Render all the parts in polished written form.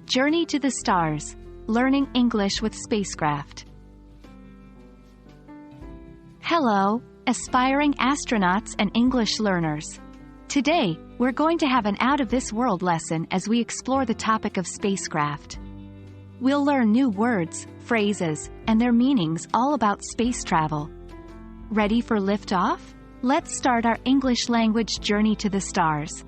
Journey to the Stars. Learning English with Spacecraft. Hello, aspiring astronauts and English learners. Today, we're going to have an out-of-this-world lesson as we explore the topic of spacecraft. We'll learn new words, phrases, and their meanings all about space travel. Ready for liftoff? Let's start our English language journey to the stars.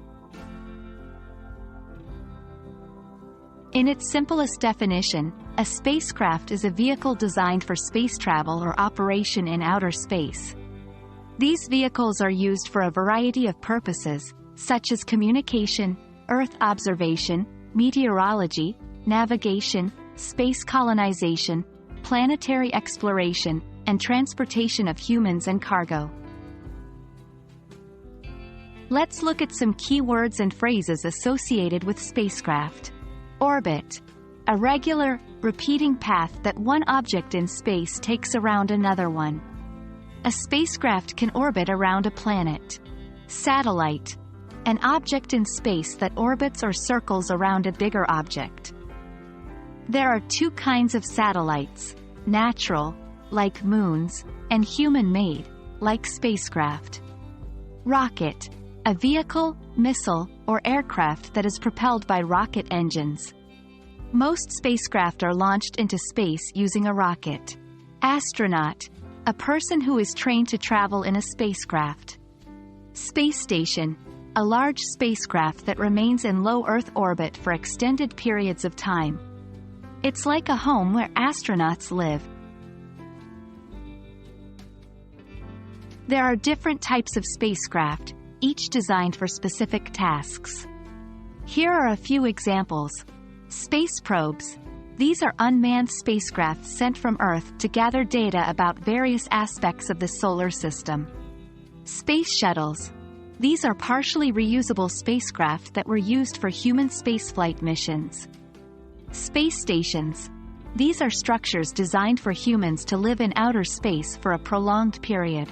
In its simplest definition, a spacecraft is a vehicle designed for space travel or operation in outer space. These vehicles are used for a variety of purposes, such as communication, Earth observation, meteorology, navigation, space colonization, planetary exploration, and transportation of humans and cargo. Let's look at some key words and phrases associated with spacecraft. Orbit. A regular, repeating path that one object in space takes around another one. A spacecraft can orbit around a planet. Satellite. An object in space that orbits or circles around a bigger object. There are two kinds of satellites: natural, like moons, and human-made, like spacecraft. Rocket. A vehicle, missile, or aircraft that is propelled by rocket engines. Most spacecraft are launched into space using a rocket. Astronaut. A person who is trained to travel in a spacecraft. Space station. A large spacecraft that remains in low Earth orbit for extended periods of time. It's like a home where astronauts live. There are different types of spacecraft, each designed for specific tasks. Here are a few examples. Space probes. These are unmanned spacecraft sent from Earth to gather data about various aspects of the solar system. Space shuttles. These are partially reusable spacecraft that were used for human spaceflight missions. Space stations. These are structures designed for humans to live in outer space for a prolonged period.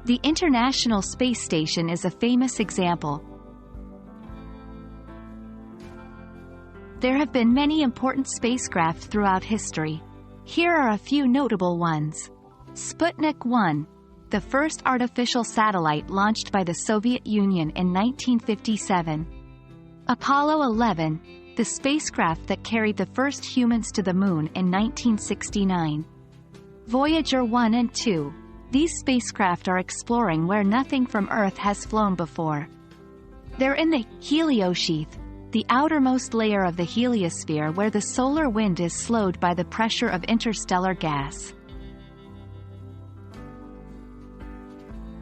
The International Space Station is a famous example. There have been many important spacecraft throughout history. Here are a few notable ones. Sputnik 1, the first artificial satellite launched by the Soviet Union in 1957. Apollo 11, the spacecraft that carried the first humans to the Moon in 1969. Voyager 1 and 2. These spacecraft are exploring where nothing from Earth has flown before. They're in the heliosheath, the outermost layer of the heliosphere where the solar wind is slowed by the pressure of interstellar gas.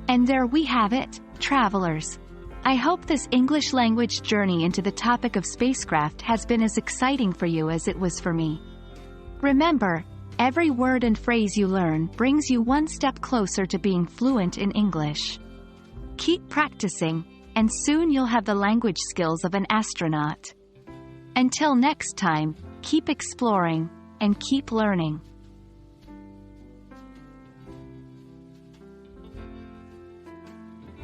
And there we have it, travelers. I hope this English language journey into the topic of spacecraft has been as exciting for you as it was for me. Remember, every word and phrase you learn brings you one step closer to being fluent in English. Keep practicing, and soon you'll have the language skills of an astronaut. Until next time, keep exploring, and keep learning.